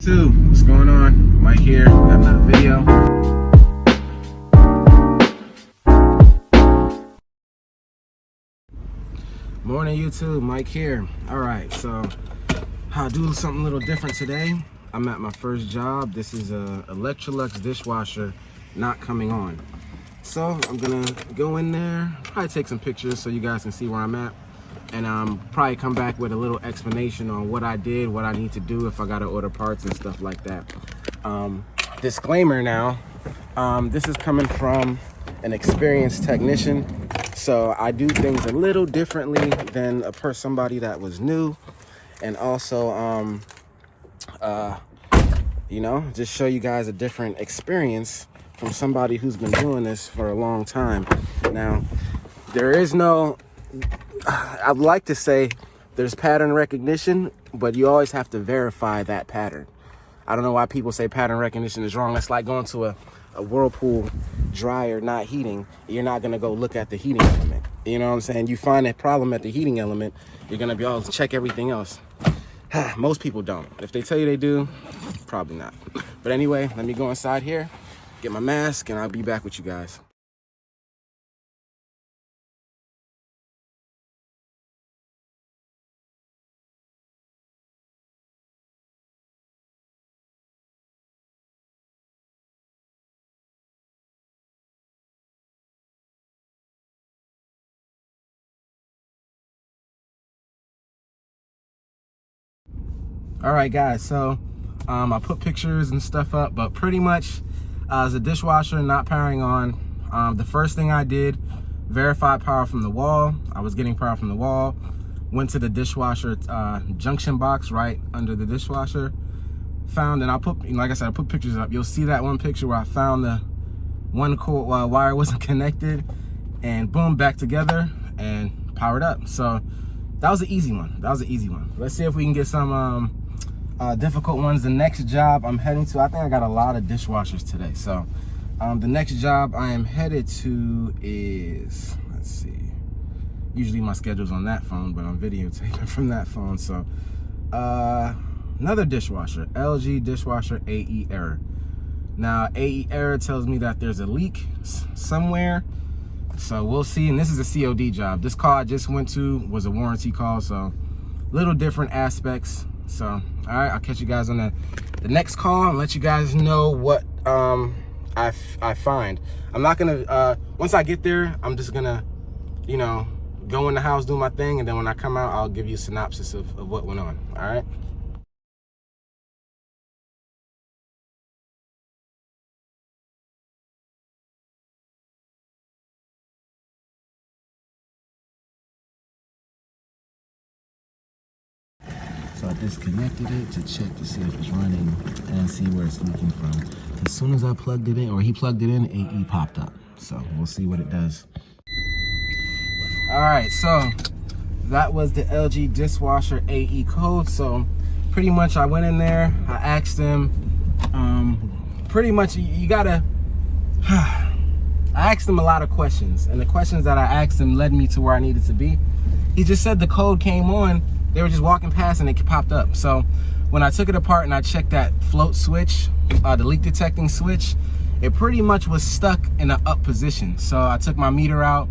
What's going on? Mike here, got another video. Morning YouTube, Mike here. Alright, so I'll do something a little different today. I'm at my first job. This is a Electrolux dishwasher not coming on. So I'm gonna go in there, probably take some pictures so you guys can see where I'm at. And probably come back with a little explanation on what I did, what I need to do if I gotta order parts and stuff like that. Disclaimer now, this is coming from an experienced technician, so I do things a little differently than somebody that was new, and also you know, just show you guys a different experience from somebody who's been doing this for a long time. Now, there is no, I'd like to say there's pattern recognition, but you always have to verify that pattern. I don't know why people say pattern recognition is wrong. It's like going to a Whirlpool dryer not heating. You're not gonna go look at the heating element. You know what I'm saying? You find a problem at the heating element, you're gonna be able to check everything else. Most people don't. If they tell you they do, probably not. But anyway, let me go inside here, get my mask, and I'll be back with you guys. All right, guys, so I put pictures and stuff up, but pretty much as a dishwasher not powering on, the first thing I did, verified power from the wall. I was getting power from the wall, went to the dishwasher junction box right under the dishwasher, found, and I put, like I said, I put pictures up. You'll see that one picture where I found the one cord wire wasn't connected, and boom, back together and powered up. So that was an easy one. Let's see if we can get some difficult ones. The next job I'm heading to, I think I got a lot of dishwashers today. So the next job I am headed to is, let's see, usually my schedule's on that phone, but I'm videotaping from that phone. So another dishwasher, LG dishwasher AE error. Now AE error tells me that there's a leak somewhere, so we'll see. And this is a COD job. This call I just went to was a warranty call, so little different aspects. So all right, I'll catch you guys on the next call and let you guys know what I find. I'm not gonna once I get there, I'm just gonna, you know, go in the house, do my thing, and then when I come out, I'll give you a synopsis of what went on. All right. So I disconnected it to check to see if it's running and see where it's leaking from. As soon as I plugged it in, or he plugged it in, AE popped up. So we'll see what it does. All right, so that was the LG dishwasher AE code. So pretty much I went in there, I asked him, pretty much you gotta, I asked him a lot of questions, and the questions that I asked him led me to where I needed to be. He just said the code came on, they were just walking past and it popped up. So when I took it apart and I checked that float switch, the leak detecting switch, it pretty much was stuck in an up position. So I took my meter out,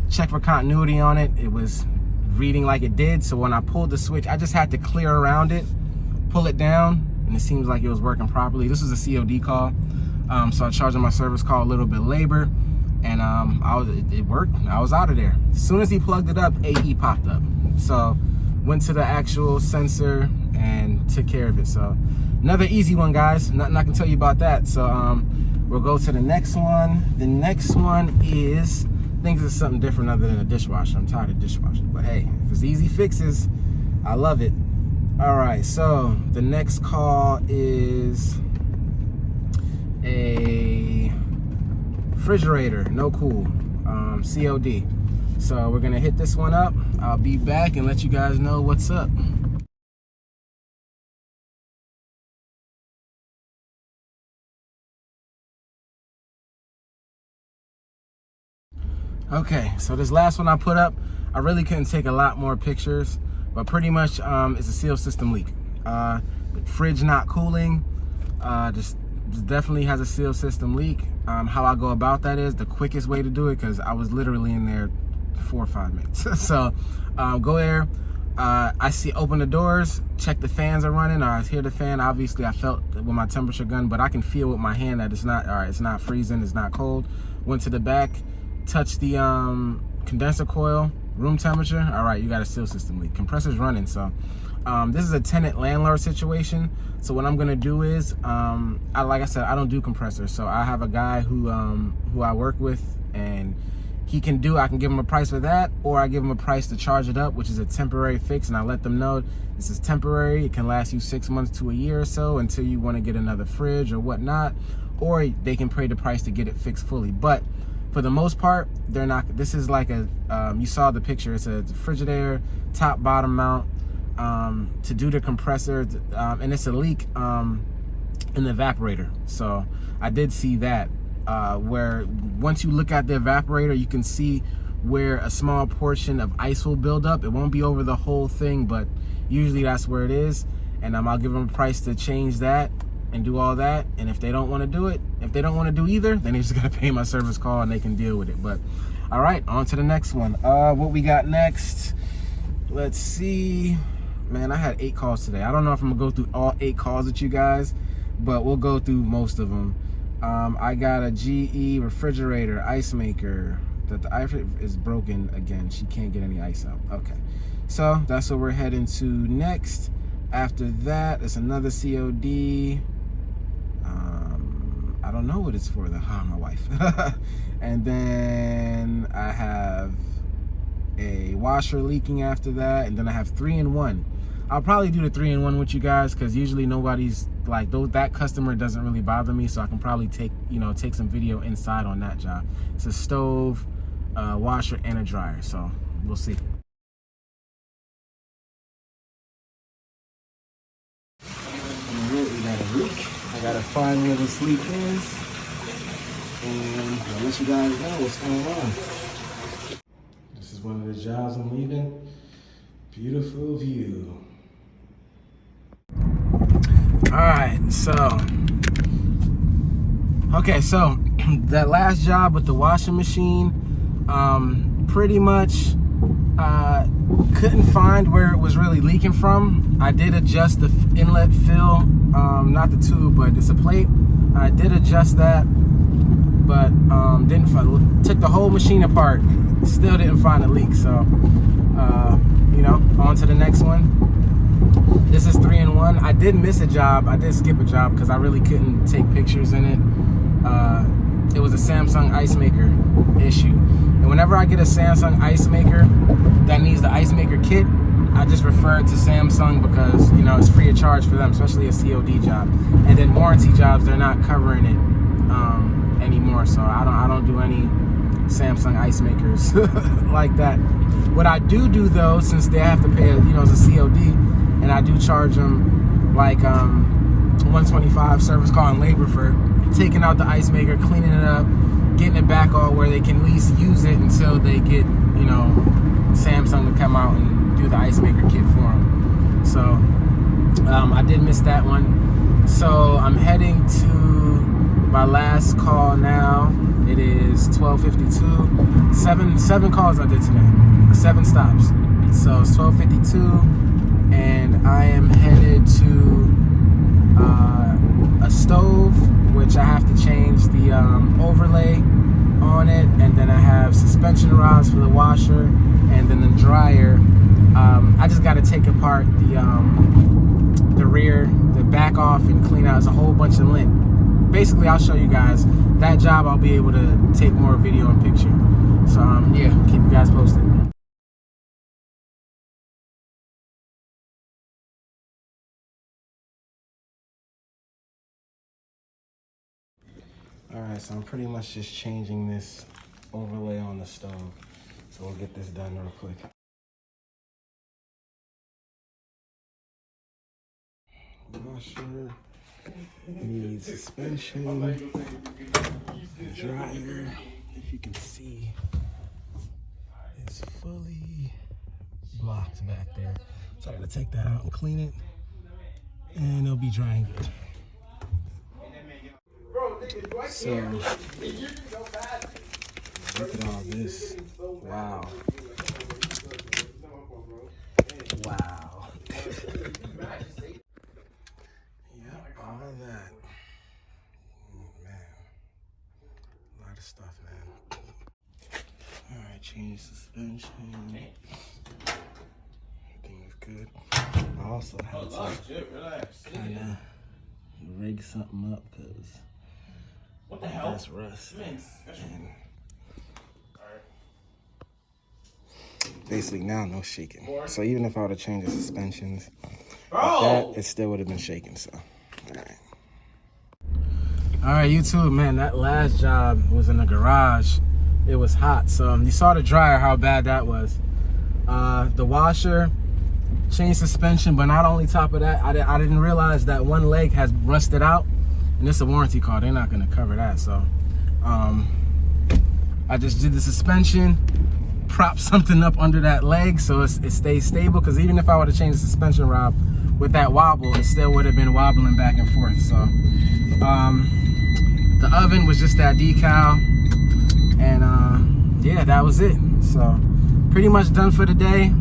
checked for continuity on it. It was reading like it did. So when I pulled the switch, I just had to clear around it, pull it down, and it seems like it was working properly. This was a COD call. So I charged my service call a little bit labor, and it worked. I was out of there. As soon as he plugged it up, AE popped up. So went to the actual sensor and took care of it. So another easy one, guys. Nothing I can tell you about that. So we'll go to the next one. The next one is, I think this is something different other than a dishwasher. I'm tired of dishwashing, but hey, if it's easy fixes, I love it. All right, so the next call is a refrigerator, no cool, COD. So we're gonna hit this one up. I'll be back and let you guys know what's up. Okay, so this last one I put up, I really couldn't take a lot more pictures, but pretty much it's a seal system leak. fridge not cooling. Just definitely has a seal system leak. How I go about that is the quickest way to do it, because I was literally in there 4 or 5 minutes. So go there. I see, open the doors, check the fans are running, or I hear the fan. Obviously I felt with my temperature gun, but I can feel with my hand that it's not, all right, it's not freezing, it's not cold. Went to the back, touched the condenser coil, room temperature. All right, you got a seal system leak. Compressor's running. So this is a tenant landlord situation. So what I'm gonna do is, like I said, I don't do compressors. So I have a guy who I work with, and I can give him a price for that, or I give him a price to charge it up, which is a temporary fix, and I let them know this is temporary. It can last you 6 months to a year or so until you want to get another fridge or whatnot, or they can pay the price to get it fixed fully. But for the most part, they're not. This is like a, you saw the picture, it's a Frigidaire top bottom mount to do the compressor, and it's a leak in the evaporator. So I did see that. Where once you look at the evaporator, you can see where a small portion of ice will build up. It won't be over the whole thing, but usually that's where it is. And I'll give them a price to change that and do all that. And if they don't want to do it, if they don't want to do either, then they just gotta pay my service call and they can deal with it. But all right, on to the next one. What we got next? Let's see. Man, I had 8 calls today. I don't know if I'm gonna go through all 8 calls with you guys, but we'll go through most of them. I got a GE refrigerator ice maker that the ice is broken again. She can't get any ice out. Okay, so that's what we're heading to next. After that, it's another COD. I don't know what it's for though. My wife. And then I have a washer leaking after that, and then I have 3-in-1. I'll probably do the 3-in-1 with you guys, because usually nobody's like, that customer doesn't really bother me, so I can probably take some video inside on that job. It's a stove, washer, and a dryer, so we'll see. We got a leak. I gotta find where this leak is, and I'll let you guys know what's going on. This is one of the jobs I'm leaving. Beautiful view. All right, so that last job with the washing machine, pretty much couldn't find where it was really leaking from. I did adjust the inlet fill, not the tube, but it's a plate. I did adjust that, but didn't find. Took the whole machine apart, still didn't find a leak. So on to the next one. This is 3-in-1. I did miss a job. I did skip a job because I really couldn't take pictures in it. It was a Samsung ice maker issue. And whenever I get a Samsung ice maker that needs the ice maker kit, I just refer it to Samsung because, it's free of charge for them, especially a COD job. And then warranty jobs, they're not covering it anymore. So I don't do any Samsung ice makers like that. What I do though, since they have to pay, as a COD, and I do charge them like $125 service call and labor for taking out the ice maker, cleaning it up, getting it back all where they can at least use it until they get, Samsung to come out and do the ice maker kit for them. So I did miss that one. So I'm heading to my last call now. It is 12:52. Seven calls I did today. 7 stops. So it's 12:52. And I am headed to a stove, which I have to change the overlay on it, and then I have suspension rods for the washer, and then the dryer. I just got to take apart the rear, the back off, and clean out. It's a whole bunch of lint. Basically, I'll show you guys that job. I'll be able to take more video and picture. So yeah, keep you guys posted. All right, so I'm pretty much just changing this overlay on the stove. So we'll get this done real quick. Washer needs suspension. Dryer, if you can see, is fully blocked back there. So I gotta take that out and clean it. and it'll be drying good. So, look at all this. Wow. Wow. Yep, all that. Man, a lot of stuff, man. All right, change suspension. Everything is good. I also had to kind of rig something up because what the hell? That's rust. And basically now no shaking. So even if I would have changed the suspensions, like that, it still would have been shaking. So, all right, YouTube, man. That last job was in the garage. It was hot. So you saw the dryer, how bad that was. The washer changed suspension, but not only top of that, I didn't realize that one leg has rusted out. And it's a warranty card. They're not going to cover that. So I just did the suspension, propped something up under that leg so it stays stable. Because even if I would have changed the suspension rod with that wobble, it still would have been wobbling back and forth. So the oven was just that decal. And yeah, that was it. So pretty much done for the day.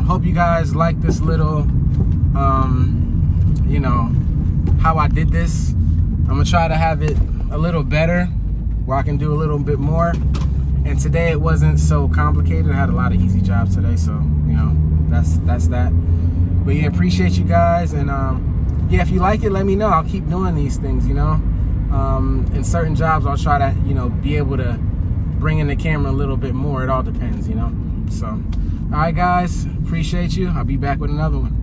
Hope you guys like this little, you know, how I did this. I'm gonna try to have it a little better where I can do a little bit more. And today it wasn't so complicated. I had a lot of easy jobs today, so you know, that's that. But yeah, appreciate you guys, and yeah, if you like it, let me know. I'll keep doing these things, you know. In certain jobs I'll try to, you know, be able to bring in the camera a little bit more. It all depends, you know. So all right guys, appreciate you. I'll be back with another one.